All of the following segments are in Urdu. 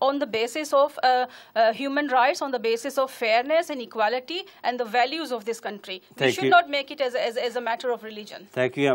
on the basis of human rights, on the basis of fairness and equality and the values of this country. We should not make it as a matter of religion. Thank you.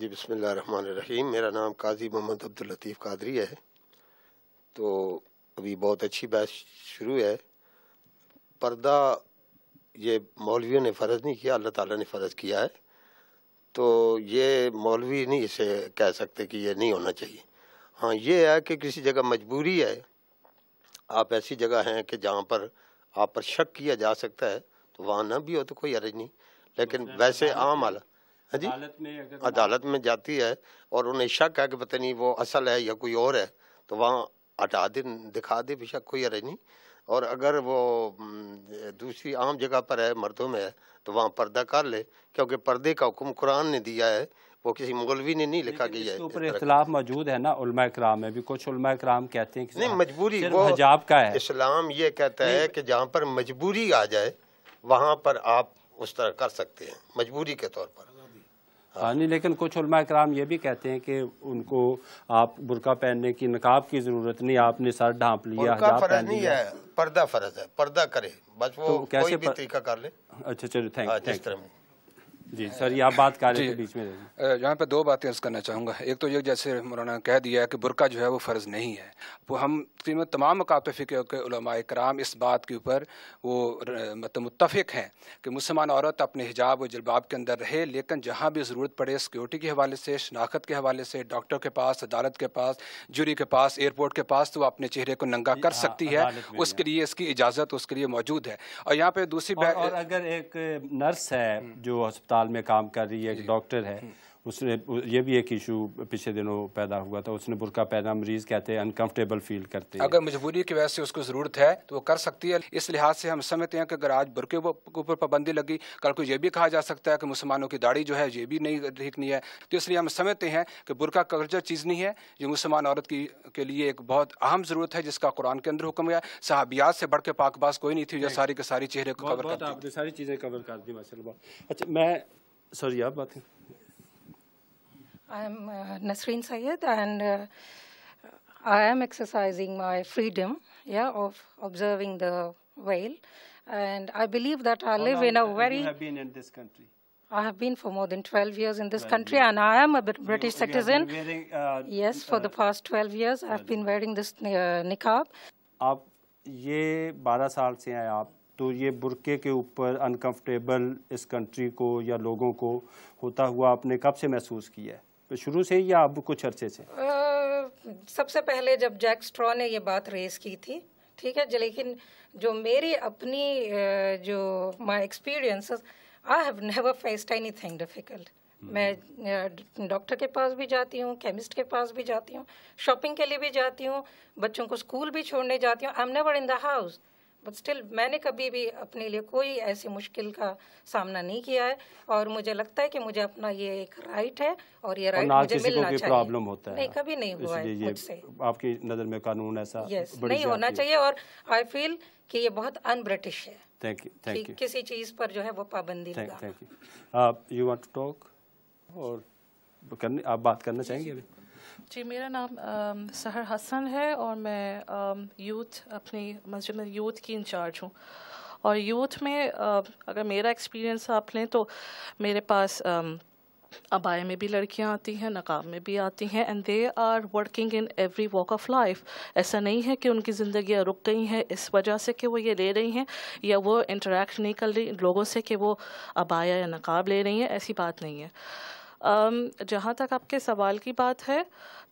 جی بسم اللہ الرحمن الرحیم. میرا نام قاضی محمد عبداللطیف قادری ہے. تو ابھی بہت اچھی بحث شروع ہے. پردہ یہ مولویوں نے فرض نہیں کیا، اللہ تعالیٰ نے فرض کیا ہے. تو یہ مولوی نہیں اسے کہہ سکتے کہ یہ نہیں ہونا چاہیے. ہاں یہ ہے کہ کسی جگہ مجبوری ہے، آپ ایسی جگہ ہیں کہ جہاں پر آپ پر شک کیا جا سکتا ہے تو وہاں نہ بھی ہو تو کوئی حرج نہیں. لیکن ویسے عام حالت جی عدالت میں جاتی ہے اور انہیں شک ہے کہ پتہ نہیں وہ اصل ہے یا کوئی اور ہے تو وہاں ہٹا دے، دکھا دے، بے شک کوئی حرج نہیں. اور اگر وہ دوسری عام جگہ پر ہے، مردوں میں ہے، تو وہاں پردہ کر لے، کیونکہ پردے کا حکم قرآن نے دیا ہے، وہ کسی مولوی نے نہیں لکھا گیا ہے. اس کے اوپر اختلاف موجود ہے نا علماء کرام میں بھی. کچھ علماء کرام کہتے ہیں کہ نہیں مجبوری صرف وہ حجاب کا ہے. اسلام یہ کہتا ہے کہ جہاں پر مجبوری آ جائے وہاں پر آپ اس طرح کر سکتے ہیں مجبوری کے طور پر. ہاں نہیں، لیکن کچھ علماء کرام یہ بھی کہتے ہیں کہ ان کو آپ برقع پہننے کی، نقاب کی ضرورت نہیں، آپ نے سر ڈھانپ لیا، حجاب فرض پہن نہیں لیا. ہے، پردہ فرض ہے، پردہ کرے بس، وہ کوئی بھی طریقہ کر لے. اچھا چلو جس طرح جی سر، یہ آپ بات کر رہے تھے بیچ میں. یہاں پہ دو باتیں عرض کرنا چاہوں گا. ایک تو یہ جیسے مولانا کہہ دیا ہے کہ برقع جو ہے وہ فرض نہیں ہے. وہ ہم تمام مکاتب فقہ کے علماء کرام اس بات کے اوپر وہ مطلب متفق ہیں کہ مسلمان عورت اپنے حجاب و جلباب کے اندر رہے، لیکن جہاں بھی ضرورت پڑے سیکورٹی کے حوالے سے، شناخت کے حوالے سے، ڈاکٹر کے پاس، عدالت کے پاس، جوری کے پاس، ایئرپورٹ کے پاس، تو وہ اپنے چہرے کو ننگا کر سکتی ہے. اس کے لیے اس کی اجازت اس کے لیے موجود ہے. اور یہاں پہ دوسری اور اگر ایک نرس ہے جو ہسپتال میں کام کر رہی ہے، ایک ڈاکٹر ہے، اس نے یہ بھی ایک ایشو پچھلے دنوں پیدا ہوا تھا، اس نے برقع پہنا، مریض کہتے ہیں انکمفرٹیبل فیل کرتے ہیں. اگر مجبوری کی وجہ سے اس کو ضرورت ہے تو وہ کر سکتی ہے. اس لحاظ سے ہم سمجھتے ہیں کہ اگر آج برقعے کے اوپر پابندی لگی، کل کو یہ بھی کہا جا سکتا ہے کہ مسلمانوں کی داڑھی جو ہے یہ بھی نہیں ٹھیک نہیں ہے. تو اس لیے ہم سمجھتے ہیں کہ برقع کورجر چیز نہیں ہے، یہ مسلمان عورت کے لیے ایک بہت اہم ضرورت ہے جس کا قرآن کے اندر حکم ہے. صحابیات سے بڑھ کے پاک باز کوئی نہیں تھی جو ساری کے ساری چہرے کو کور کرتی. آپ نے ساری چیزیں کور کر دی ماشاء اللہ. اچھا میں سوری آپ بات. I am Nasreen Syed, and I am exercising my freedom, of observing the veil, and I believe that I live in a very. You have been in this country? I have been for more than 12 years in this country, and I am a British citizen. Wearing, yes, for the past 12 years, I have been wearing this niqab. آپ یہ 12 سال سے ہیں آپ، تو یہ برقعے کے اوپر انکمفرٹیبل اس کنٹری کو یا لوگوں کو ہوتا ہوا آپ نے کب سے محسوس کیا ہے؟ شروع سے یا اب کچھ عرصے سے؟ سب سے پہلے جب جیک اسٹرا نے یہ بات ریز کی تھی، ٹھیک ہے، لیکن جو میری اپنی جو my experiences, I have never faced anything difficult. میں ڈاکٹر کے پاس بھی جاتی ہوں، کیمسٹ کے پاس بھی جاتی ہوں، شاپنگ کے لیے بھی جاتی ہوں، بچوں کو اسکول بھی چھوڑنے جاتی ہوں. I am never in the house, but still میں نے کبھی بھی اپنے لیے کوئی ایسی مشکل کا سامنا نہیں کیا ہے. اور مجھے لگتا ہے کہ مجھے اپنا یہ ایک رائٹ ہے اور یہ رائٹ مجھے ملنا چاہیے. پرابلم ہوتا ہے نہیں، کبھی نہیں ہوا ہے مجھ سے. آپ کی نظر میں قانون ایسا نہیں ہونا چاہیے، اور آئی فیل کہ یہ بہت ان برٹش ہے. Thank you. کسی چیز پر جو ہے وہ پابندی لگانا. Thank you. You want to talk اور آپ بات کرنا چاہیں گے ابھی؟ جی، میرا نام سحر حسن ہے اور میں یوتھ، اپنی مسجد میں یوتھ کی انچارج ہوں. اور یوتھ میں اگر میرا ایکسپیرینس آپ لیں تو میرے پاس ابائے میں بھی لڑکیاں آتی ہیں، نقاب میں بھی آتی ہیں، and they are working in every walk of life. ایسا نہیں ہے کہ ان کی زندگیاں رک گئی ہیں اس وجہ سے کہ وہ یہ لے رہی ہیں یا وہ انٹریکٹ نہیں کر رہی لوگوں سے کہ وہ ابایا یا نقاب لے رہی ہیں. ایسی بات نہیں ہے. جہاں تک آپ کے سوال کی بات ہے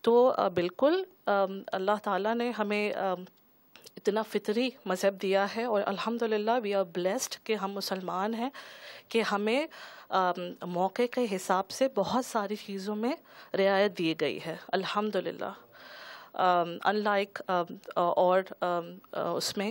تو بالکل اللہ تعالیٰ نے ہمیں اتنا فطری مذہب دیا ہے، اور الحمدللہ وی آر بلیسڈ کہ ہم مسلمان ہیں، کہ ہمیں موقع کے حساب سے بہت ساری چیزوں میں رعایت دی گئی ہے الحمدللہ. ان لائک اور اس میں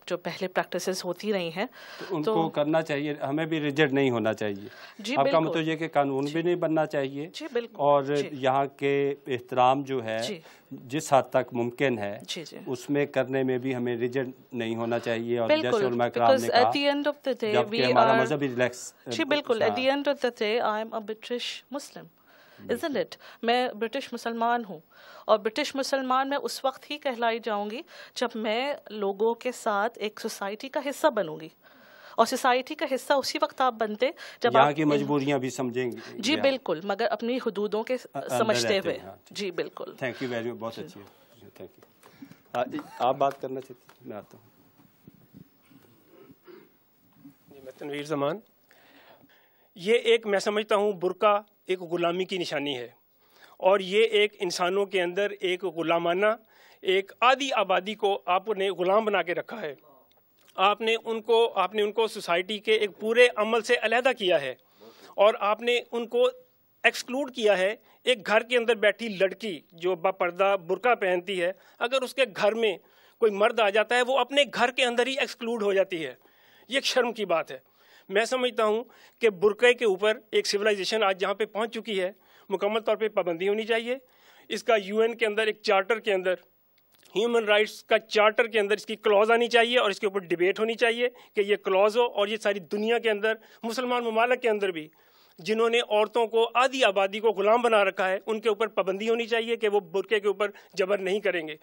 جو پہلے پریکٹسز ہوتی رہی ہیں ان کو کرنا چاہیے. ہمیں بھی ریجڈ نہیں ہونا چاہیے. آپ کا مطلب یہ کہ قانون بھی نہیں بننا چاہیے، اور یہاں کے احترام جو ہے جس حد تک ممکن ہے اس میں کرنے میں بھی ہمیں ریجڈ نہیں ہونا چاہیے. اور جیسے علماء کرام نے کہا جبکہ ہمارا مذہب ریلیکس. جی بالکل. At the end of the day I am a British Muslim, isn't it؟ میں برٹش مسلمان ہوں، اور برٹش مسلمان میں اس وقت ہی کہلائی جاؤں گی جب میں لوگوں کے ساتھ ایک سوسائٹی کا حصہ بنوں گی. اور سوسائٹی کا حصہ اسی وقت آپ بنتے جب یہاں کی مجبوریاں بھی سمجھیں گے. جی بالکل, مگر اپنی حدودوں کے سمجھتے ہوئے. جی بالکل. تھینک یو ویری مچ, بہت اچھی ہے, تھینک یو. آپ بات کرنا چاہتے ہیں؟ میں آتا ہوں. میں تنویر زمان. یہ ایک, میں سمجھتا ہوں برقع ایک غلامی کی نشانی ہے, اور یہ ایک انسانوں کے اندر ایک غلامانہ, ایک آدھی آبادی کو آپ نے غلام بنا کے رکھا ہے. آپ نے ان کو سوسائٹی کے ایک پورے عمل سے علیحدہ کیا ہے, اور آپ نے ان کو ایکسکلوڈ کیا ہے. ایک گھر کے اندر بیٹھی لڑکی جو با پردہ برقع پہنتی ہے, اگر اس کے گھر میں کوئی مرد آ جاتا ہے وہ اپنے گھر کے اندر ہی ایکسکلوڈ ہو جاتی ہے. یہ ایک شرم کی بات ہے. میں سمجھتا ہوں کہ برقعے کے اوپر ایک سویلائزیشن آج جہاں پہ پہنچ چکی ہے, مکمل طور پہ پابندی ہونی چاہیے. اس کا UN کے اندر ایک چارٹر کے اندر, ہیومن رائٹس کا چارٹر کے اندر اس کی کلوز آنی چاہیے, اور اس کے اوپر ڈیبیٹ ہونی چاہیے کہ یہ کلوز ہو. اور یہ ساری دنیا کے اندر, مسلمان ممالک کے اندر بھی جنہوں نے عورتوں کو, آدھی آبادی کو غلام بنا رکھا ہے, ان کے اوپر پابندی ہونی چاہیے کہ وہ برقعے کے اوپر جبر نہیں کریں گے.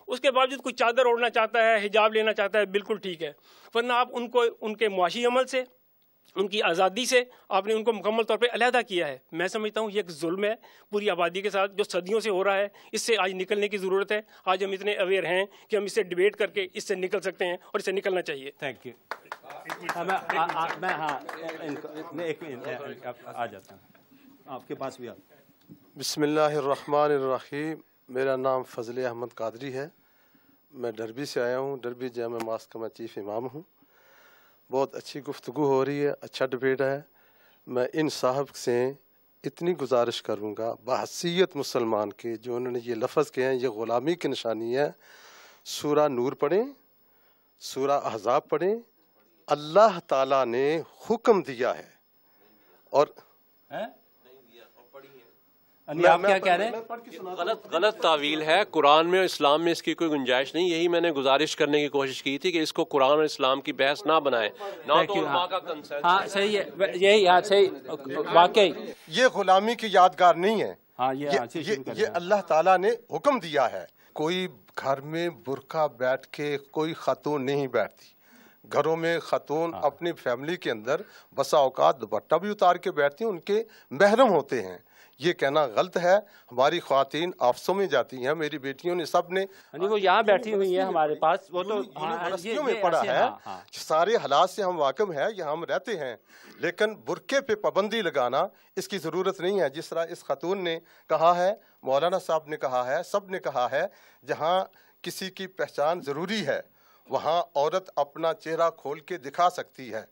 اس کے باوجود کوئی چادر اوڑھنا چاہتا ہے, حجاب لینا چاہتا ہے, بالکل ٹھیک ہے, ورنہ آپ ان کو ان کے معاشی عمل سے, ان کی آزادی سے آپ نے ان کو مکمل طور پہ علیحدہ کیا ہے. میں سمجھتا ہوں یہ ایک ظلم ہے پوری آبادی کے ساتھ جو صدیوں سے ہو رہا ہے. اس سے آج نکلنے کی ضرورت ہے. آج ہم اتنے اویئر ہیں کہ ہم اس سے ڈیبیٹ کر کے اس سے نکل سکتے ہیں, اور اس سے نکلنا چاہیے. Thank you. میں آ جاتا ہوں, آپ کے پاس بھی آتا ہوں. بسم اللہ الرحمن الرحیم. میرا نام فضل احمد قادری ہے. میں ڈربی سے آیا ہوں. ڈربی جامع ماسک کا میں چیف امام ہوں. بہت اچھی گفتگو ہو رہی ہے, اچھا ڈبیٹ ہے. میں ان صاحب سے اتنی گزارش کروں گا بحیثیت مسلمان کے, جو انہوں نے یہ لفظ کہے ہیں یہ غلامی کی نشانی ہے. سورہ نور پڑھیں, سورہ احزاب پڑھیں. اللہ تعالیٰ نے حکم دیا ہے, اور آپ کیا کہہ رہے ہیں؟ غلط تعویل ہے. قرآن میں اور اسلام میں اس کی کوئی گنجائش نہیں. یہی میں نے گزارش کرنے کی کوشش کی تھی کہ اس کو قرآن اور اسلام کی بحث نہ بنائے, نہ تو علماء کا کنسنس. ہاں صحیح ہے, یہی صحیح, واقعی یہ غلامی کی یادگار نہیں ہے. ہاں یہ اللہ تعالیٰ نے حکم دیا ہے. کوئی گھر میں برقع بیٹھ کے کوئی خاتون نہیں بیٹھتی. گھروں میں خاتون اپنی فیملی کے اندر بسا اوقات دوپٹہ بھی اتار کے بیٹھتی ہیں, ان کے محرم ہوتے ہیں. یہ کہنا غلط ہے. ہماری خواتین آفسوں میں جاتی ہیں, میری بیٹیوں نے سب نے, وہ یہاں بیٹھی ہوئی ہیں ہمارے پاس, وہ تو یونیورسٹیوں میں پڑھا ہے, سارے حالات سے ہم واقف ہیں, یہاں ہم رہتے ہیں. لیکن برقعے پہ پابندی لگانا اس کی ضرورت نہیں ہے. جس طرح اس خاتون نے کہا ہے, مولانا صاحب نے کہا ہے, سب نے کہا ہے, جہاں کسی کی پہچان ضروری ہے وہاں عورت اپنا چہرہ کھول کے دکھا سکتی ہے.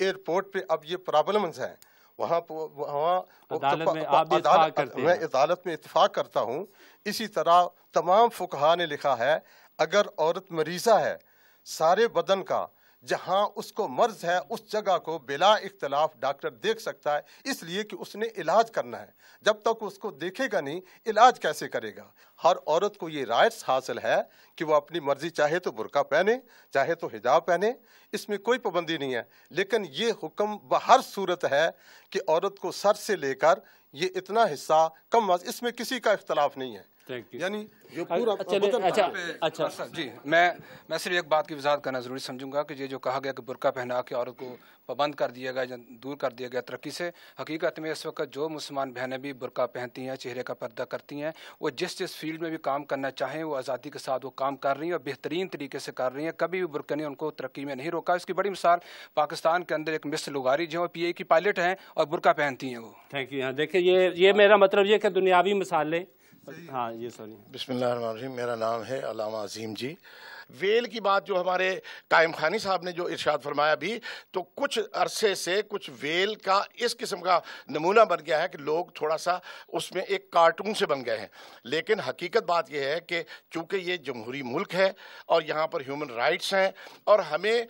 ایئرپورٹ پہ اب یہ پرابلمز ہیں, وہاں میں عدالت میں اتفاق کرتا ہوں. اسی طرح تمام فقہا نے لکھا ہے اگر عورت مریضہ ہے سارے بدن کا, جہاں اس کو مرض ہے اس جگہ کو بلا اختلاف ڈاکٹر دیکھ سکتا ہے, اس لیے کہ اس نے علاج کرنا ہے. جب تک اس کو دیکھے گا نہیں علاج کیسے کرے گا؟ ہر عورت کو یہ رائٹس حاصل ہے کہ وہ اپنی مرضی چاہے تو برقع پہنے, چاہے تو حجاب پہنے, اس میں کوئی پابندی نہیں ہے. لیکن یہ حکم بہر صورت ہے کہ عورت کو سر سے لے کر یہ اتنا حصہ کم, اس میں کسی کا اختلاف نہیں ہے. یعنی جو پورا اچھا جی, میں صرف ایک بات کی وضاحت کرنا ضروری سمجھوں گا کہ یہ جو کہا گیا کہ برقع پہنا کے عورت کو پابند کر دیا گیا, دور کر دیا گیا ترقی سے, حقیقت میں اس وقت جو مسلمان بہنیں بھی برقع پہنتی ہیں, چہرے کا پردہ کرتی ہیں, وہ جس فیلڈ میں بھی کام کرنا چاہیں وہ آزادی کے ساتھ وہ کام کر رہی ہیں, اور بہترین طریقے سے کر رہی ہیں. کبھی بھی برقع نے ان کو ترقی میں نہیں روکا. اس کی بڑی مثال پاکستان کے اندر ایک مس لغاری جو PA کی پائلٹ ہیں اور برقع پہنتی ہیں وہ. Thank you. دیکھیں یہ میرا مطلب یہ کہ دنیاوی مثالیں. ہاں یہ سوری. بسم اللہ الرحمن الرحیم. میرا نام ہے علامہ عظیم جی. ویل کی بات جو ہمارے قائم خانی صاحب نے جو ارشاد فرمایا بھی, تو کچھ عرصے سے کچھ ویل کا اس قسم کا نمونہ بن گیا ہے کہ لوگ تھوڑا سا اس میں ایک کارٹون سے بن گئے ہیں. لیکن حقیقت بات یہ ہے کہ چونکہ یہ جمہوری ملک ہے اور یہاں پر ہیومن رائٹس ہیں, اور ہمیں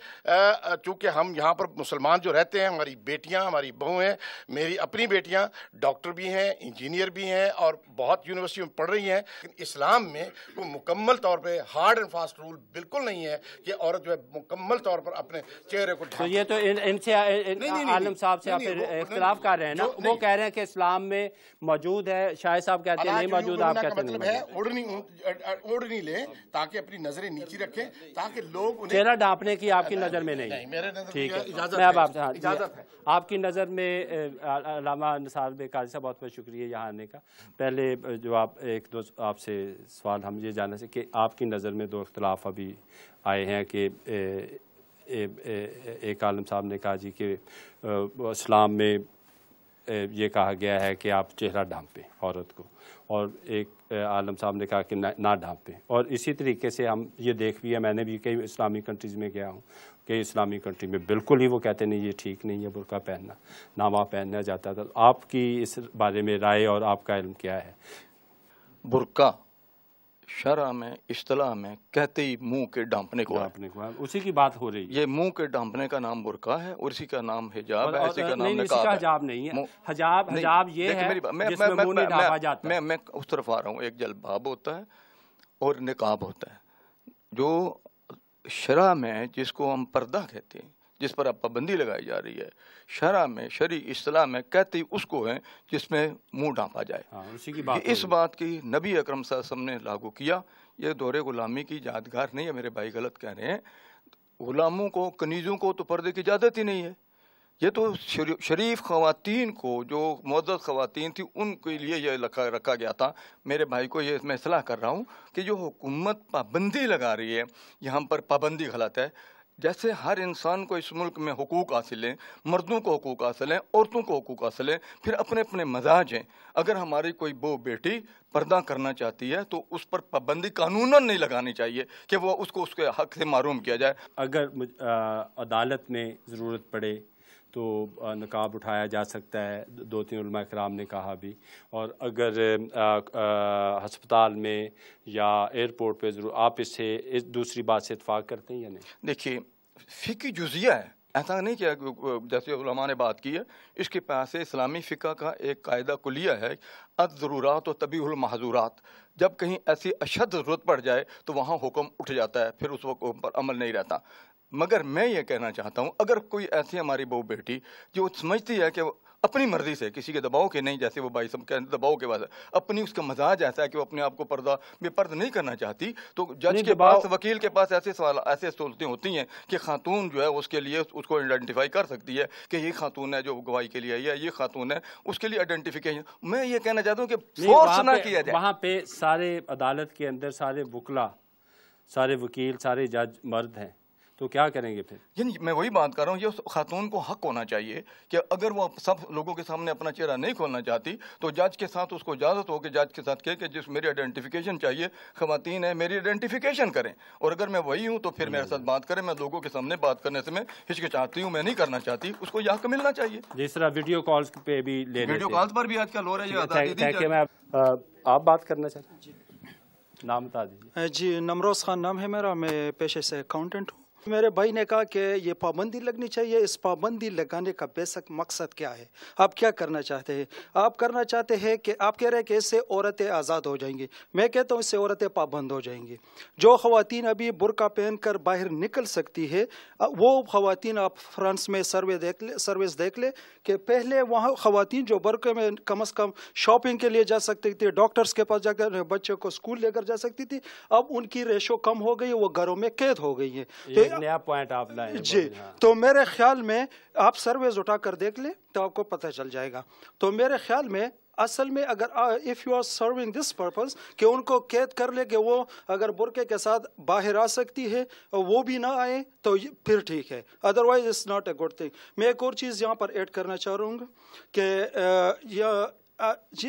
چونکہ ہم یہاں پر مسلمان جو رہتے ہیں, ہماری بیٹیاں, ہماری بہو ہیں, میری اپنی بیٹیاں ڈاکٹر بھی ہیں, انجینئر بھی ہیں, اور بہت یونیورسٹیوں میں پڑھ رہی ہیں. اسلام میں وہ مکمل طور پہ ہارڈ اینڈ فاسٹ رول بالکل نہیں ہے کہ عورت جو ہے مکمل طور پر اپنے چہرے کو تو یہ تو ان سے عالم صاحب سے آپ اختلاف کر رہے ہیں نا. وہ کہہ رہے ہیں کہ اسلام میں موجود ہے, شاہد صاحب کہتے ہیں نہیں موجود, آپ کہتے ہیں اوڑھنی لیں تاکہ اپنی نظریں نیچی رکھیں تاکہ لوگ چہرہ ڈھانپنے کی آپ کی نظر میں نہیں. ٹھیک ہے, میں اب آپ کی نظر میں علامہ نثار بے قاضی صاحب بہت بہت شکریہ یہاں آنے کا. پہلے جو ایک دو آپ سے سوال ہم یہ جاننا چاہتے کہ آپ کی نظر میں دو اختلاف ابھی آئے ہیں کہ ایک عالم صاحب نے کہا جی کہ اسلام میں یہ کہا گیا ہے کہ آپ چہرہ ڈھانپیں عورت کو, اور ایک عالم صاحب نے کہا کہ نہ ڈھانپیں. اور اسی طریقے سے ہم یہ دیکھ بھی ہے, میں نے بھی کئی اسلامی کنٹریز میں گیا ہوں, کئی اسلامی کنٹری میں بالکل ہی وہ کہتے نہیں یہ ٹھیک نہیں ہے برقع پہننا, نہ وہاں پہننا جاتا تھا. آپ کی اس بارے میں رائے اور آپ کا علم کیا ہے؟ برقع شرع میں اصطلاح میں کہتے ہی منہ کے ڈھانپنے کو, اسی کی بات ہو رہی ہے. یہ منہ کے ڈھانپنے کا نام برقع ہے اور اسی کا نام حجاب ہے, اسی کا نام نقاب ہے. حجاب نہیں ہے, حجاب یہ ہے جس میں منہ نہیں ڈھانپا جاتا. میں اس طرف آ رہا ہوں. ایک جلباب ہوتا ہے اور نقاب ہوتا ہے. جو شرع میں جس کو ہم پردہ کہتے ہیں, جس پر اب پابندی لگائی جا رہی ہے, شرع میں شرعی اصطلاح میں کہتے ہی اس کو ہیں جس میں منہ ڈھانپا جائے. اس بات کی نبی اکرم صلی اللہ علیہ وسلم نے لاگو کیا. یہ دور غلامی کی یادگار نہیں ہے, میرے بھائی غلط کہہ رہے ہیں. غلاموں کو, کنیزوں کو تو پردے کی اجازت ہی نہیں ہے. یہ تو شریف خواتین کو, جو معزز خواتین تھی, ان کے لیے یہ رکھا گیا تھا. میرے بھائی کو یہ میں اصلاح کر رہا ہوں کہ جو حکومت پابندی لگا رہی ہے, یہاں پر پابندی غلط ہے. جیسے ہر انسان کو اس ملک میں حقوق حاصل ہیں, مردوں کو حقوق حاصل ہیں, عورتوں کو حقوق حاصل ہیں, پھر اپنے اپنے مزاج ہیں. اگر ہماری کوئی بہو بیٹی پردہ کرنا چاہتی ہے تو اس پر پابندی قانوناً نہیں لگانی چاہیے کہ وہ اس کو اس کے حق سے محروم کیا جائے. اگر عدالت میں ضرورت پڑے تو نقاب اٹھایا جا سکتا ہے, دو تین علماء کرام نے کہا بھی. اور اگر ہسپتال میں یا ایئرپورٹ پہ ضرور, آپ اس سے دوسری بات سے اتفاق کرتے ہیں یا نہیں؟ دیکھیے فقہی جزیہ ہے, ایسا نہیں کہ جیسے علماء نے بات کی ہے. اس کے پاس اسلامی فقہ کا ایک قاعدہ کلیہ ہے, الضرورات و تبیح المحظورات. جب کہیں ایسی اشد ضرورت پڑ جائے تو وہاں حکم اٹھ جاتا ہے, پھر اس وقت پر عمل نہیں رہتا. مگر میں یہ کہنا چاہتا ہوں, اگر کوئی ایسی ہماری بہو بیٹی جو سمجھتی ہے کہ وہ اپنی مرضی سے, کسی کے دباؤ کے نہیں, جیسے وہ بھائی سب کہتے دباؤ کے بعد اپنی اس کا مزاج ایسا ہے کہ وہ اپنے آپ کو بے پردہ نہیں کرنا چاہتی, تو جج کے پاس, وکیل کے پاس ایسے سہولتیں ہوتی ہیں کہ خاتون جو ہے اس کے لیے اس کو آئیڈینٹیفائی کر سکتی ہے کہ یہ خاتون ہے جو گواہی کے لیے آئی ہے, یہ خاتون ہے, اس کے لیے آئیڈینٹیفیکیشن. میں یہ کہنا چاہتا ہوں کہ فورس نہ کیا جائے. وہاں پہ سارے عدالت کے اندر سارے وکلا, سارے وکیل, سارے جج مرد ہیں, تو کیا کریں گے پھر؟ یعنی میں وہی بات کر رہا ہوں, یہ خاتون کو حق ہونا چاہیے کہ اگر وہ سب لوگوں کے سامنے اپنا چہرہ نہیں کھولنا چاہتی تو جج کے ساتھ اس کو اجازت ہو کہ جج کے ساتھ کہ جس میری آئیڈینٹیفیکیشن چاہیے, خواتین ہیں میری آئیڈینٹیفیکیشن کریں. اور اگر میں وہی ہوں تو پھر میرے ساتھ بات کریں. میں لوگوں کے سامنے بات کرنے سے میں ہچکچاتی ہوں, میں نہیں کرنا چاہتی, اس کو یہ حق ملنا چاہیے. جس طرح ویڈیو کالز پہ بھی لے, ویڈیو کالز پر بھی آج کل ہو رہا ہے. آپ بات کرنا چاہتے ہیں, نام بتا دیجیے. جی نمروز خان نام ہے میرا, میں پیشے سے اکاؤنٹنٹ ہوں. میرے بھائی نے کہا کہ یہ پابندی لگنی چاہیے. اس پابندی لگانے کا بیسک مقصد کیا ہے؟ آپ کیا کرنا چاہتے ہیں؟ آپ کرنا چاہتے ہیں کہ آپ کہہ رہے ہیں کہ اس سے عورتیں آزاد ہو جائیں گی. میں کہتا ہوں اس سے عورتیں پابند ہو جائیں گی. جو خواتین ابھی برقع پہن کر باہر نکل سکتی ہے, وہ خواتین, آپ فرانس میں سروس دیکھ لے کہ پہلے وہاں خواتین جو برقعے میں کم از کم شاپنگ کے لیے جا سکتی تھی, ڈاکٹرز کے پاس جا کر بچے کو اسکول لے کر جا سکتی تھی, اب ان کی ریشو کم ہو گئی, وہ گھروں میں قید ہو گئی ہے. نیا پوائنٹ آپ لائیں. جی, تو میرے خیال میں آپ سرویز اٹھا کر دیکھ لیں تو آپ کو پتہ چل جائے گا. تو میرے خیال میں اصل میں اگر if you are serving this purpose کہ ان کو قید کر لے کہ وہ اگر برقعے کے ساتھ باہر آ سکتی ہے وہ بھی نہ آئے تو پھر ٹھیک ہے, otherwise it's not a good thing. میں ایک اور چیز یہاں پر ایڈ کرنا چاہ رہا ہوں کہ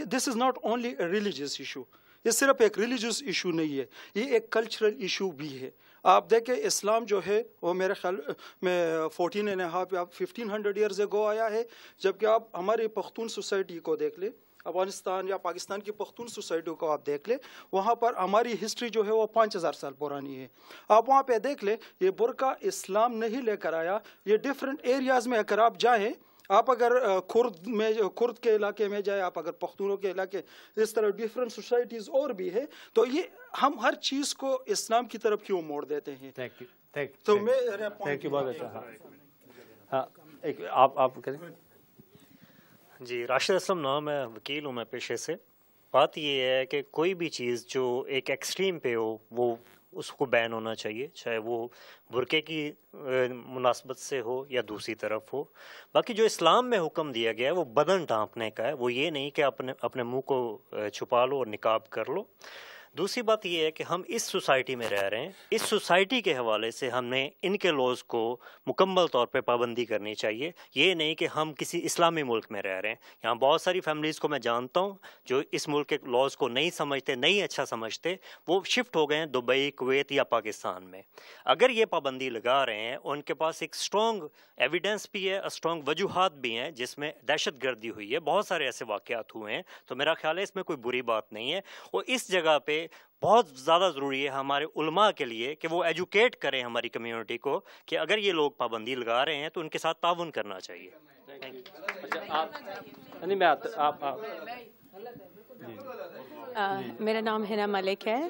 this is not only a religious issue. یہ صرف ایک ریلیجیس ایشو نہیں ہے, یہ ایک کلچرل ایشو بھی ہے. آپ دیکھیں اسلام جو ہے وہ میرے خیال میں 14.5 یا 1500 ایئرز اگو آیا ہے, جبکہ آپ ہماری پختون سوسائٹی کو دیکھ لیں, افغانستان یا پاکستان کی پختون سوسائٹی کو آپ دیکھ لیں, وہاں پر ہماری ہسٹری جو ہے وہ 5000 سال پرانی ہے. آپ وہاں پہ دیکھ لیں, یہ برقع اسلام نہیں لے کر آیا, یہ ڈفرینٹ ایریاز میں اگر آپ جائیں, آپ اگر کرد کے علاقے میں جائے، آپ اگر پختونوں کے علاقے، اس طرح ڈفرینٹ سوسائٹیز اور بھی ہے، تو یہ ہم ہر چیز کو اسلام کی طرف کیوں موڑ دیتے ہیں؟ تو میں تھینک یو، بہت اچھا. ہاں آپ کریں. جی، راشد اسلم نام ہے، وکیل ہوں میں پیشے سے. بات یہ ہے کہ کوئی بھی چیز جو ایک ایکسٹریم پہ ہو وہ اس کو بین ہونا چاہیے، چاہے وہ برقعے کی مناسبت سے ہو یا دوسری طرف ہو. باقی جو اسلام میں حکم دیا گیا ہے وہ بدن ڈھانپنے کا ہے، وہ یہ نہیں کہ اپنے منہ کو چھپا لو اور نقاب کر لو. دوسری بات یہ ہے کہ ہم اس سوسائٹی میں رہ رہے ہیں، اس سوسائٹی کے حوالے سے ہم نے ان کے لاز کو مکمل طور پہ پابندی کرنی چاہیے. یہ نہیں کہ ہم کسی اسلامی ملک میں رہ رہے ہیں. یہاں بہت ساری فیملیز کو میں جانتا ہوں جو اس ملک کے لاز کو نہیں سمجھتے، نہیں اچھا سمجھتے، وہ شفٹ ہو گئے ہیں دبئی، کویت یا پاکستان میں. اگر یہ پابندی لگا رہے ہیں، ان کے پاس ایک اسٹرانگ ایویڈنس بھی ہے، اسٹرانگ وجوہات بھی ہیں جس میں دہشت گردی ہوئی ہے، بہت سارے ایسے واقعات ہوئے ہیں، تو میرا خیال ہے اس میں کوئی بری بات نہیں ہے. اور اس جگہ پہ بہت زیادہ ضروری ہے ہمارے علماء کے لیے کہ وہ ایجوکیٹ کریں ہماری کمیونٹی کو کہ اگر یہ لوگ پابندی لگا رہے ہیں تو ان کے ساتھ تعاون کرنا چاہیے. میرا نام حنا ملک ہے.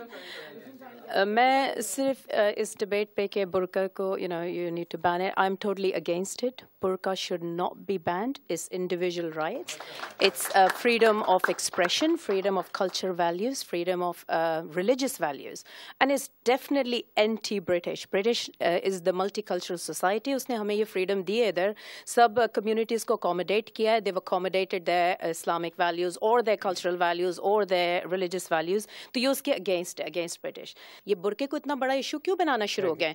میں صرف اس ڈبیٹ پہ کہ برقع کو you need to ban it, I am totally against it. burqa should not be banned. It's individual rights. It's freedom of expression, freedom of cultural values, freedom of religious values. And it's definitely anti-British. British is the multicultural society. Usne hame ye freedom di hai idhar. Sab communities ko accommodate kiya hai. They've accommodated their Islamic values or their cultural values or their religious values. To ye uske against British. Ye burqe ko itna bada issue kyun banana shuru ho gaye?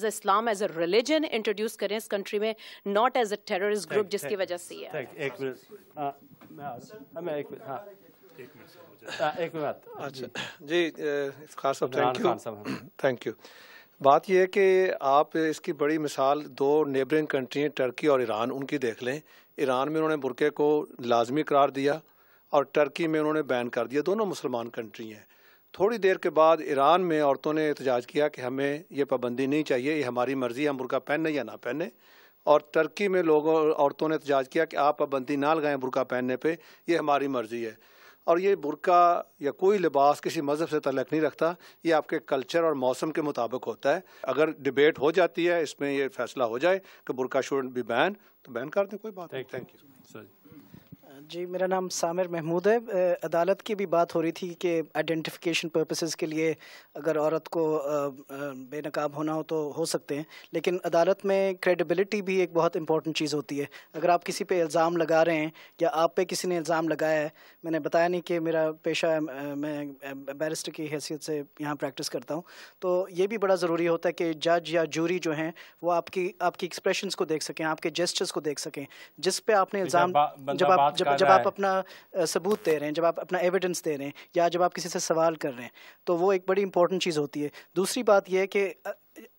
Islam as a religion introduce کریں اس کنٹری میں، not as a terrorist group جس کی وجہ سے یہ ہے. جی خان صاحب تھینک یو. بات یہ ہے کہ آپ اس کی بڑی مثال دو نیبرنگ کنٹری ہیں ٹرکی اور ایران، ان کی دیکھ لیں. ایران میں انہوں نے برقعے کو لازمی قرار دیا اور ٹرکی میں انہوں نے بین کر دیا. دونوں مسلمان کنٹری ہیں. تھوڑی دیر کے بعد ایران میں عورتوں نے احتجاج کیا کہ ہمیں یہ پابندی نہیں چاہیے، یہ ہماری مرضی ہے ہم برقع پہنیں یا نہ پہنیں. اور ترکی میں عورتوں نے احتجاج کیا کہ آپ پابندی نہ لگائیں برقع پہننے پہ، یہ ہماری مرضی ہے. اور یہ برقع یا کوئی لباس کسی مذہب سے تعلق نہیں رکھتا، یہ آپ کے کلچر اور موسم کے مطابق ہوتا ہے. اگر ڈبیٹ ہو جاتی ہے، اس میں یہ فیصلہ ہو جائے کہ برقع شوڈنٹ بی بین، تو بین کر دیں، کوئی بات نہیں. Thank you. جی میرا نام سامر محمود ہے. عدالت کی بھی بات ہو رہی تھی کہ آئیڈینٹیفیکیشن پرپسز کے لیے اگر عورت کو بے نقاب ہونا ہو تو ہو سکتے ہیں، لیکن عدالت میں کریڈیبلٹی بھی ایک بہت امپورٹنٹ چیز ہوتی ہے. اگر آپ کسی پہ الزام لگا رہے ہیں یا آپ پہ کسی نے الزام لگایا ہے، میں نے بتایا نہیں کہ میرا پیشہ میں بیرسٹر کی حیثیت سے یہاں پریکٹس کرتا ہوں، تو یہ بھی بڑا ضروری ہوتا ہے کہ جج یا جوری جو ہیں وہ آپ کی ایکسپریشنز کو دیکھ سکیں، آپ کے جسچرز کو دیکھ سکیں. جس پہ آپ نے الزام جب آپ اپنا ثبوت دے رہے ہیں، جب آپ اپنا ایویڈنس دے رہے ہیں یا جب آپ کسی سے سوال کر رہے ہیں، تو وہ ایک بڑی امپورٹنٹ چیز ہوتی ہے. دوسری بات یہ ہے کہ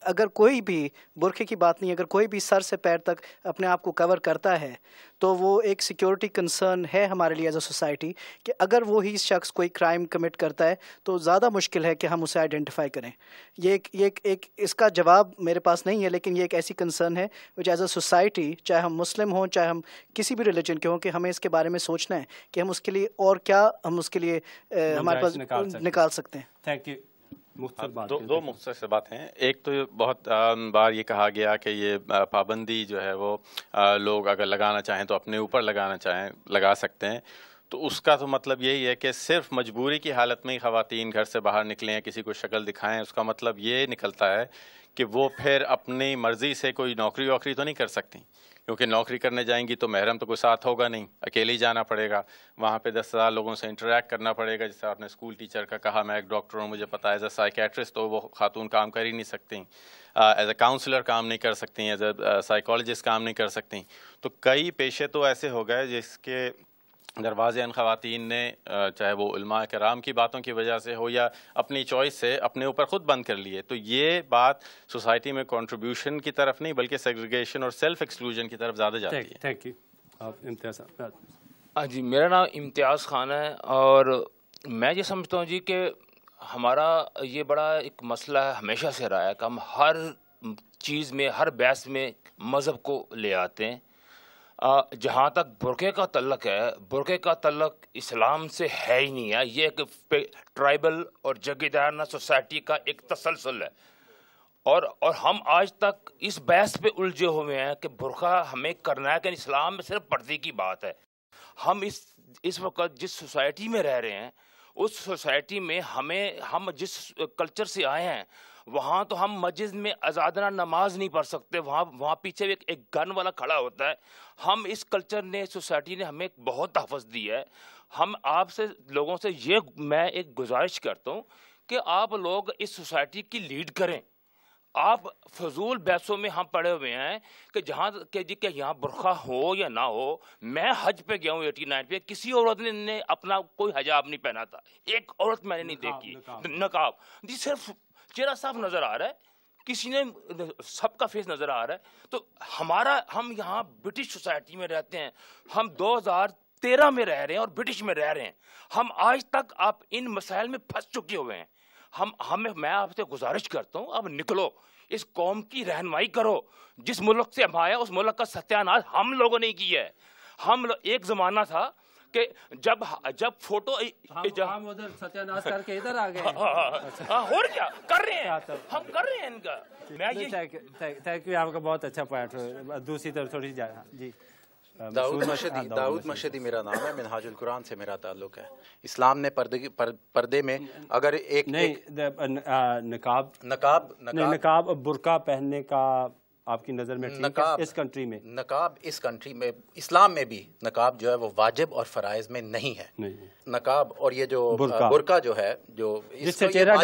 اگر کوئی بھی برقعے کی بات نہیں، اگر کوئی بھی سر سے پیر تک اپنے آپ کو کور کرتا ہے تو وہ ایک سیکیورٹی کنسرن ہے ہمارے لیے ایز اے سوسائٹی کہ اگر وہی شخص کوئی کرائم کمٹ کرتا ہے تو زیادہ مشکل ہے کہ ہم اسے آئیڈینٹیفائی کریں. یہ ایک اس کا جواب میرے پاس نہیں ہے، لیکن یہ ایک ایسی کنسرن ہے وچ ایز اے سوسائٹی، چاہے ہم مسلم ہوں چاہے ہم کسی بھی ریلیجن کے ہوں، کہ ہمیں اس کے بارے میں سوچنا ہے کہ ہم اس کے لیے اور کیا ہم اس کے لیے ہمارے پاس نکال سکتے ہیں. Thank you. دو مختصر سے باتیں ہیں. ایک تو بہت بار یہ کہا گیا کہ یہ پابندی جو ہے وہ لوگ اگر لگانا چاہیں تو اپنے اوپر لگانا چاہیں لگا سکتے ہیں. تو اس کا تو مطلب یہی ہے کہ صرف مجبوری کی حالت میں ہی خواتین گھر سے باہر نکلیں یا کسی کو شکل دکھائیں. اس کا مطلب یہ نکلتا ہے کہ وہ پھر اپنی مرضی سے کوئی نوکری ووکری تو نہیں کر سکتی، کیونکہ نوکری کرنے جائیں گی تو محرم تو کوئی ساتھ ہوگا نہیں، اکیلے ہی جانا پڑے گا. وہاں پہ 10,000 لوگوں سے انٹریکٹ کرنا پڑے گا. جیسے آپ نے اسکول ٹیچر کا کہا، میں ایک ڈاکٹر ہوں، مجھے پتا ہے ایز اے سائیکیٹرسٹ تو وہ خاتون کام کر ہی نہیں سکتی، ایز اے کاؤنسلر کام نہیں کر سکتی، ایز اے سائیکالوجسٹ کام نہیں کر سکتی. تو کئی پیشے تو ایسے ہو گئے جس کے دروازے ان خواتین نے چاہے وہ علماء کرام کی باتوں کی وجہ سے ہو یا اپنی چوائس سے اپنے اوپر خود بند کر لیے. تو یہ بات سوسائٹی میں کنٹریبیوشن کی طرف نہیں بلکہ سیگریگیشن اور سیلف ایکسکلوژن کی طرف زیادہ جاتی ہے. Thank you. امتیاز. جی میرا نام امتیاز خان ہے، اور میں یہ سمجھتا ہوں جی کہ ہمارا یہ بڑا ایک مسئلہ ہے، ہمیشہ سے رہا ہے کہ ہم ہر چیز میں ہر بحث میں مذہب کو لے آتے ہیں. جہاں تک برقعے کا تعلق ہے، برقعے کا تعلق اسلام سے ہے ہی نہیں ہے. یہ ایک ٹرائبل اور جگیدارانہ سوسائٹی کا ایک تسلسل ہے. اور ہم آج تک اس بحث پہ الجھے ہوئے ہیں کہ برقع ہمیں کرنا ہے کہ اسلام میں صرف پردے کی بات ہے. ہم اس وقت جس سوسائٹی میں رہ رہے ہیں اس سوسائٹی میں ہم جس کلچر سے آئے ہیں وہاں تو ہم مسجد میں آزادانہ نماز نہیں پڑھ سکتے. وہاں پیچھے ایک گن والا کھڑا ہوتا ہے. ہم اس کلچر نے، سوسائٹی نے ہمیں بہت تحفظ دی ہے. ہم آپ سے لوگوں سے میں ایک گزارش کرتا ہوں کہ آپ لوگ اس سوسائٹی کی لیڈ کریں. آپ فضول بحثوں میں ہم پڑے ہوئے ہیں کہ کہ یہاں برقع ہو یا نہ ہو. میں حج پہ گیا ہوں 89 پہ، کسی عورت نے اپنا کوئی حجاب نہیں پہنا تھا. ایک عورت میں نے نہیں دیکھی. نقاب جی صرف چہرہ صاف نظر آ رہا ہے، کسی نے سب کا فیس نظر آ رہا ہے. تو ہم یہاں برٹش سوسائٹی میں رہتے ہیں. ہم 2013 میں رہ رہے ہیں اور برٹش میں رہ رہے ہیں. ہم آج تک آپ ان مسائل میں پھنس چکے ہوئے ہیں. میں آپ سے گزارش کرتا ہوں اب نکلو، اس قوم کی رہنمائی کرو. جس ملک سے ہم آئے اس ملک کا ستیاناش ہم لوگوں نے کیا ہے. ایک زمانہ تھا کہ جب فوٹو ہم ادھر ستیاناش کر کے ادھر آ گئے اور کیا کر رہے ہیں، ہم کر رہے ہیں ان کا. تھینک یو، آپ کا بہت اچھا پوائنٹ. دوسری طرف تھوڑی سی جی. داؤد مشہدی میرا نام ہے، منہاج القرآن سے میرا تعلق ہے. اسلام نے پردے میں اگر ایک نقاب برقع پہننے کا آپ کی نظر میں ٹھیک ہے اس کنٹری میں؟ نقاب اس کنٹری میں، اسلام میں بھی نقاب جو ہے وہ واجب اور فرائض میں نہیں ہے. نقاب اور یہ جو برقع جو ہے، جو جس سے چہرہ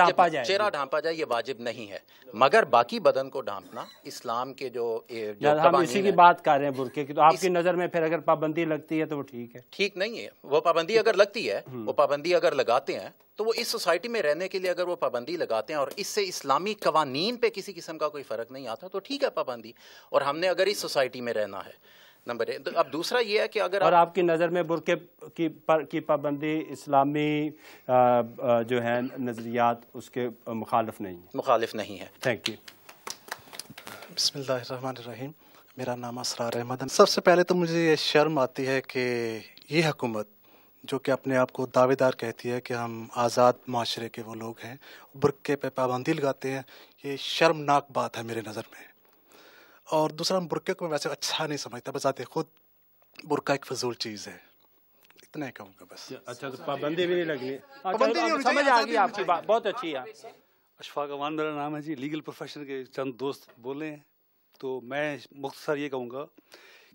ڈھانپا جائے، یہ واجب نہیں ہے. مگر باقی بدن کو ڈھانپنا اسلام کے جو ہم اسی کی بات کر رہے ہیں برقعے کی، تو آپ کی نظر میں پھر اگر پابندی لگتی ہے تو وہ ٹھیک ہے؟ ٹھیک نہیں ہے. وہ پابندی اگر لگتی ہے، وہ پابندی اگر لگاتے ہیں تو وہ اس سوسائٹی میں رہنے کے لیے اگر وہ پابندی لگاتے ہیں اور اس سے اسلامی قوانین پہ کسی قسم کا کوئی فرق نہیں آتا تو ٹھیک ہے پابندی. اور ہم نے اگر اس سوسائٹی میں رہنا ہے، نمبر ایک. اب دوسرا یہ ہے کہ اگر اور آپ کی نظر میں برقعے کی پابندی اسلامی جو ہے نظریات اس کے مخالف نہیں ہے. Thank you. بسم اللہ الرحمن الرحیم. میرا نام اسرار احمد ہے. سب سے پہلے تو مجھے یہ شرم آتی ہے کہ یہ حکومت جو کہ اپنے آپ کو دعوے دار کہتی ہے کہ ہم آزاد معاشرے کے وہ لوگ ہیں، برقعے پہ پابندی لگاتے ہیں. یہ شرمناک بات ہے میرے نظر میں. اور دوسرا، برقعے کو ویسے اچھا نہیں سمجھتا، بذات خود برقعہ ایک فضول چیز ہے. اتنا ہی کہوں گا بس. اچھا، تو پابندی بھی نہیں لگنی. سمجھ آ گئی آپ کی بات، بہت اچھی ہے. اشفاق امان میرا نام ہے جی. لیگل پروفیشن کے چند دوست بولے ہیں تو میں مختصر یہ کہوں گا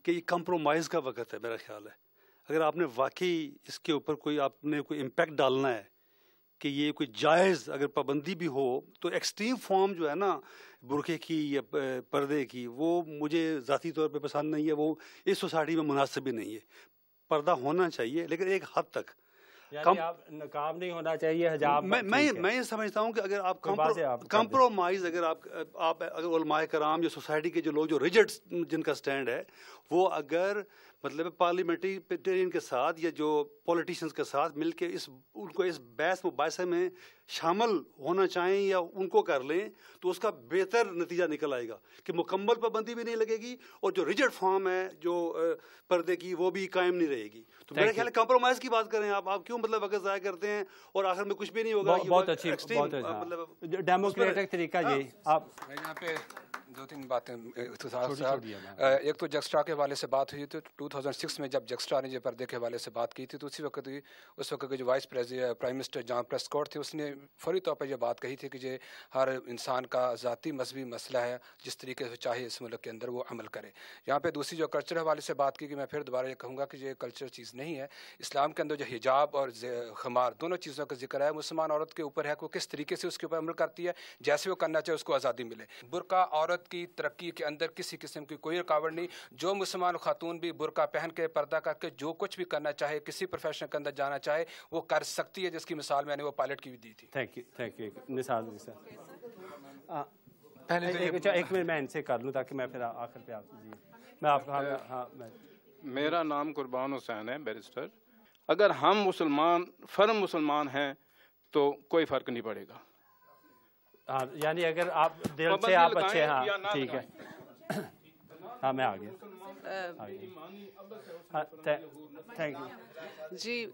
کہ یہ کمپرومائز کا وقت ہے. میرا خیال ہے اگر آپ نے واقعی اس کے اوپر آپ نے کوئی امپیکٹ ڈالنا ہے کہ یہ کوئی جائز اگر پابندی بھی ہو، تو ایکسٹریم فارم جو ہے نا برقعے کی یا پردے کی، وہ مجھے ذاتی طور پہ پسند نہیں ہے. وہ اس سوسائٹی میں مناسب بھی نہیں ہے. پردہ ہونا چاہیے لیکن ایک حد تک. نقاب نہیں ہونا چاہیے، حجاب. میں یہ سمجھتا ہوں کہ اگر آپ کمپرومائز، اگر آپ اگر علماء کرام یا سوسائٹی کے جو لوگ جو ریجڈ جن کا سٹینڈ ہے، وہ اگر مطلب پارلیمنٹرین کے ساتھ یا جو پولیٹیشنز کے ساتھ مل کے ان کو اس بحث مباحثے میں شامل ہونا چاہیں یا ان کو کر لیں تو اس کا بہتر نتیجہ نکل آئے گا کہ مکمل پابندی بھی نہیں لگے گی اور جو ریجڈ فارم ہے جو پردے کی وہ بھی قائم نہیں رہے گی. تو میرے خیال ہے کمپرومائز کی بات کریں. آپ کیوں مطلب وقت ضائع کرتے ہیں اور آخر میں کچھ بھی نہیں ہوگا. بہت اچھی، مطلب ڈیموکریٹک طریقہ یہی. آپ یہاں پہ دو تین باتیں. ایک تو جیکسٹرا کے حوالے سے بات ہوئی تھی 2006 میں، جب جیکسٹرا نے جو پردے کے حوالے سے بات کی تھی تو اسی وقت اس وقت کے جو وائس پرائم منسٹر جان پریسکوٹ تھے، اس نے فوری طور پر یہ بات کہی تھی کہ یہ ہر انسان کا ذاتی مذہبی مسئلہ ہے، جس طریقے سے چاہے اس ملک کے اندر وہ عمل کرے. یہاں پہ دوسری جو کلچر حوالے سے بات کی کہ میں پھر دوبارہ یہ کہوں گا کہ یہ کلچر چیز نہیں ہے. اسلام کے اندر جو حجاب اور خمار دونوں چیزوں کا ذکر ہے. مسلمان عورت کے اوپر ہے کہ وہ کس طریقے سے اس کے اوپر عمل کرتی ہے، جیسے وہ کرنا چاہے اس کو آزادی ملے. برقع عورت کی ترقی کے اندر کسی قسم کی کوئی رکاوٹ نہیں. جو مسلمان خاتون بھی برقع پہن کے پردہ کر کے جو کچھ بھی کرنا چاہے، کسی پروفیشن کے اندر جانا چاہے، وہ کر سکتی ہے، جس کی مثال میں نے وہ پائلٹ کی بھی دی تھی. Thank you. نثار جی سر، ایک منٹ میں ان سے کر لوں تاکہ میں پھر آخر پہ آپ جی میں آپ کا. میرا نام قربان حسین ہے، بیرسٹر. اگر ہم مسلمان فرم مسلمان ہیں تو کوئی فرق نہیں پڑے گا. ہاں یعنی اگر آپ دل سے آپ اچھے، ہاں ٹھیک ہے، ہاں میں آ گیا. تھینک یو جی.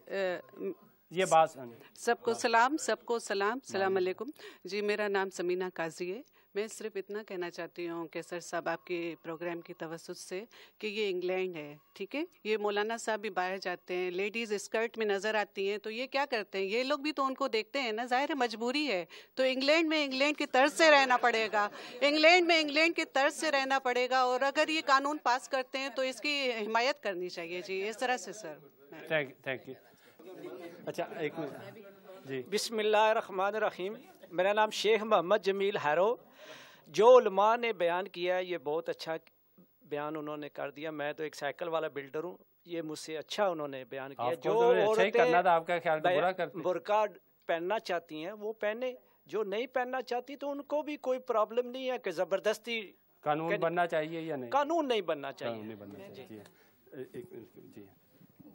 یہ بات سب کو سلام، سب کو سلام، السلام علیکم. جی میرا نام سمینہ قاضی ہے. میں صرف اتنا کہنا چاہتی ہوں کہ سر صاحب آپ کے پروگرام کی توسط سے کہ یہ انگلینڈ ہے، ٹھیک ہے، یہ مولانا صاحب بھی باہر جاتے ہیں، لیڈیز اسکرٹ میں نظر آتی ہیں، تو یہ کیا کرتے ہیں؟ یہ لوگ بھی تو ان کو دیکھتے ہیں نا، ظاہر ہے مجبوری ہے. تو انگلینڈ میں انگلینڈ کی طرز سے رہنا پڑے گا، انگلینڈ میں انگلینڈ کی طرز سے رہنا پڑے گا، اور اگر یہ قانون پاس کرتے ہیں تو اس کی حمایت کرنی چاہیے. جی اس طرح سے سر. Thank you. اچھا ایک منٹ جی. بسم اللہ الرحمن الرحیم. میرا نام شیخ محمد جمیل ہیرو. جو علماء نے بیان کیا ہے یہ بہت اچھا بیان انہوں نے کر دیا. میں تو ایک سائیکل والا بلڈر ہوں، یہ مجھ سے اچھا انہوں نے بیان کیا. جو عورتیں برقع پہننا چاہتی ہیں وہ پہنے، جو نہیں پہننا چاہتی تو ان کو بھی کوئی پرابلم نہیں ہے کہ زبردستی قانون بننا چاہیے یا نہیں. قانون نہیں بننا چاہیے.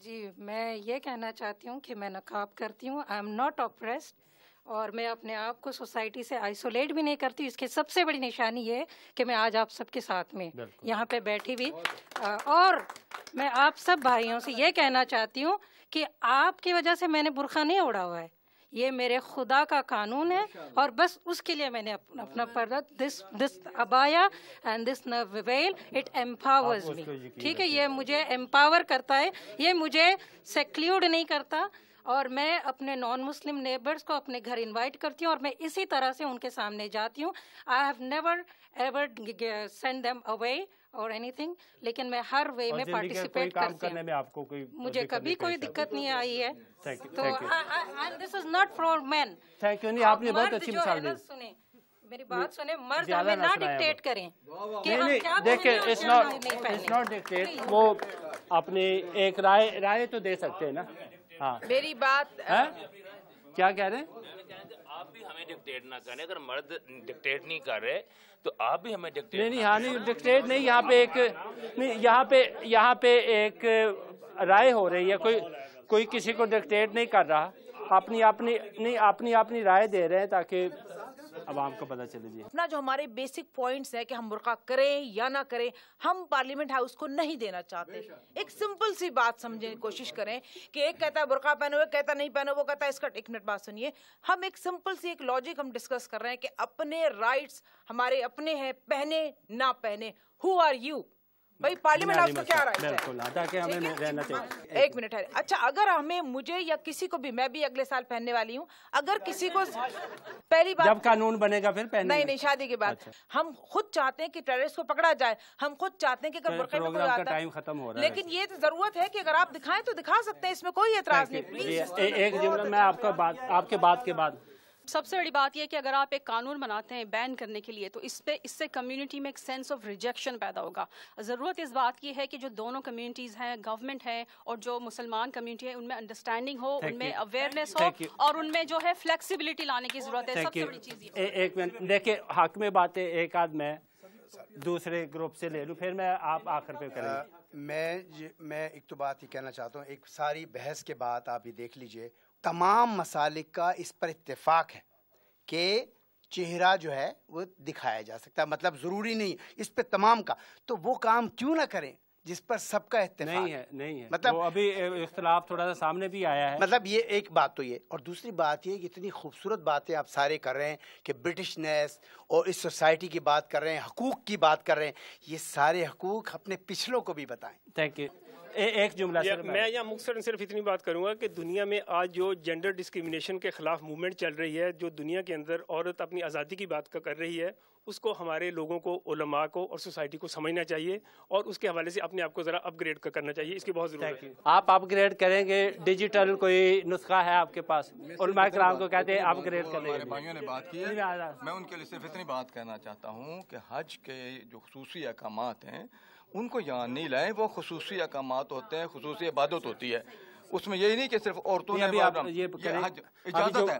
جی میں یہ کہنا چاہتی ہوں کہ میں نقاب کرتی ہوں. آئی ایم ناٹ اپریسڈ، اور میں اپنے آپ کو سوسائٹی سے آئسولیٹ بھی نہیں کرتی. اس کی سب سے بڑی نشانی یہ ہے کہ میں آج آپ سب کے ساتھ میں یہاں پہ بیٹھی ہوئی، اور میں آپ سب بھائیوں سے یہ کہنا چاہتی ہوں کہ آپ کی وجہ سے میں نے برقع نہیں اوڑھا ہوا ہے، یہ میرے خدا کا قانون ہے، اور بس اس کے لیے میں نے اپنا پردہ دس ابایا and this veil it empowers me. ٹھیک ہے، یہ مجھے امپاور کرتا ہے، یہ مجھے سیکلیوڈ نہیں کرتا. اور میں اپنے نان مسلم نیبرز کو اپنے گھر انوائٹ کرتی ہوں، اور میں اسی طرح سے ان کے سامنے جاتی ہوں. I have never ever send them away اور اینی تھنگ، لیکن میں ہر وے میں پارٹیسپیٹ کرتی ہوں. مجھے کبھی کوئی دقت نہیں آئی ہے. تو this is not for men. Thank you. نہیں آپ نے بہت اچھی مثال دی. سنیں میری بات سنیں، مرد ہمیں نہ ڈکٹیٹ کریں کہ ہم کیا دیکھیں. اٹس ناٹ ڈکٹیٹ، وہ اپنی ایک رائے تو دے سکتے ہیں نا. ہاں میری بات کیا کہہ رہے ہیں؟ آپ بھی ہمیں ڈکٹیٹ نہ کریں. اگر مرد ڈکٹیٹ نہیں کر رہے تو آپ بھی ہمیں ڈکٹیٹ نہیں. ہاں نہیں ڈکٹیٹ نہیں، یہاں پہ ایک نہیں، یہاں پہ ایک رائے ہو رہی ہے. کوئی کسی کو ڈکٹیٹ نہیں کر رہا، اپنی رائے دے رہے ہیں تاکہ عوام کو پتہ چلے. جی اپنا جو ہمارے بیسک پوائنٹس ہے کہ ہم برقع کریں یا نہ کریں، ہم پارلیمنٹ ہاؤس کو نہیں دینا چاہتے. ایک سمپل سی بات سمجھنے کی کوشش کریں کہ ایک کہتا ہے برقع پہنو، ایک کہتا نہیں پہنو، وہ کہتا ہے اس کا. ایک منٹ بات سنیے. ہم ایک سمپل سی ایک لاجک ہم ڈسکس کر رہے ہیں کہ اپنے رائٹس ہمارے اپنے ہیں، پہنے نہ پہنے. ہو آر یو بھائی؟ پارلیمنٹ ہاؤس کا کیا رائٹ ہے؟ ایک منٹ ہے. اچھا اگر ہمیں، مجھے یا کسی کو بھی، میں بھی اگلے سال پہننے والی ہوں، اگر کسی کو پہلی بات جب قانون بنے گا پھر پہننے نہیں شادی کے بعد ہم خود چاہتے ہیں کہ ٹیررسٹ کو پکڑا جائے، ہم خود چاہتے ہیں کہ اگر برقعے میں کوئی آتا ہے، لیکن یہ تو ضرورت ہے کہ اگر آپ دکھائیں تو دکھا سکتے ہیں، اس میں کوئی اعتراض نہیں. ایک جملہ میں آپ کے بات کے بعد. سب سے بڑی بات یہ کہ اگر آپ ایک قانون بناتے ہیں بین کرنے کے لیے تو اس سے کمیونٹی میں ایک سینس آف ریجیکشن پیدا ہوگا. ضرورت اس بات کی ہے کہ جو دونوں کمیونٹیز ہیں، گورنمنٹ ہے اور جو مسلمان کمیونٹی ہے، ان میں انڈرسٹینڈنگ ہو، ان میں اویئرنیس ہو، اور ان میں جو ہے فلیکسیبلٹی لانے کی ضرورت ہے. سب سے بڑی چیز یہ. ایک منٹ دیکھیں، حق میں باتیں ایک آدھ میں دوسرے گروپ سے لے لوں، پھر میں آپ آخر پہ کریں گے. میں ایک تو بات یہ کہنا چاہتا ہوں، ایک ساری بحث کے بعد آپ یہ دیکھ لیجئے تمام مسالک کا اس پر اتفاق ہے کہ چہرہ جو ہے وہ دکھایا جا سکتا ہے. مطلب ضروری نہیں اس پہ تمام کا، تو وہ کام کیوں نہ کریں جس پر سب کا اتفاق نہیں ہے. مطلب ابھی اختلاف تھوڑا سا سامنے بھی آیا ہے. مطلب یہ ایک بات تو یہ، اور دوسری بات یہ کہ اتنی خوبصورت باتیں آپ سارے کر رہے ہیں کہ برٹشنیس اور اس سوسائٹی کی بات کر رہے ہیں، حقوق کی بات کر رہے ہیں. یہ سارے حقوق اپنے پچھلوں کو بھی بتائیں. Thank you. ایک جملہ میں یہاں مختصراً صرف اتنی بات کروں گا کہ دنیا میں آج جو جینڈر ڈسکریمنیشن کے خلاف موومنٹ چل رہی ہے، جو دنیا کے اندر عورت اپنی آزادی کی بات کر رہی ہے، اس کو ہمارے لوگوں کو، علماء کو اور سوسائٹی کو سمجھنا چاہیے، اور اس کے حوالے سے اپنے آپ کو ذرا اپ گریڈ کرنا چاہیے. اس کی بہت ضرورت ہے. آپ اپ گریڈ کریں گے؟ ڈیجیٹل کوئی نسخہ ہے آپ کے پاس؟ علماء کرام کو کہتے ہیں اپ گریڈ کرنے کے. بھائیوں نے بات کی ہے، میں ان کے لیے صرف اتنی بات کہنا چاہتا ہوں کہ حج کے جو خصوصی احکامات ہیں ان کو یہاں نہیں لائیں. وہ خصوصی احکامات ہوتے ہیں، خصوصی عبادت ہوتی ہے. اس میں یہی نہیں کہ صرف عورتوں نے اجازت ہے.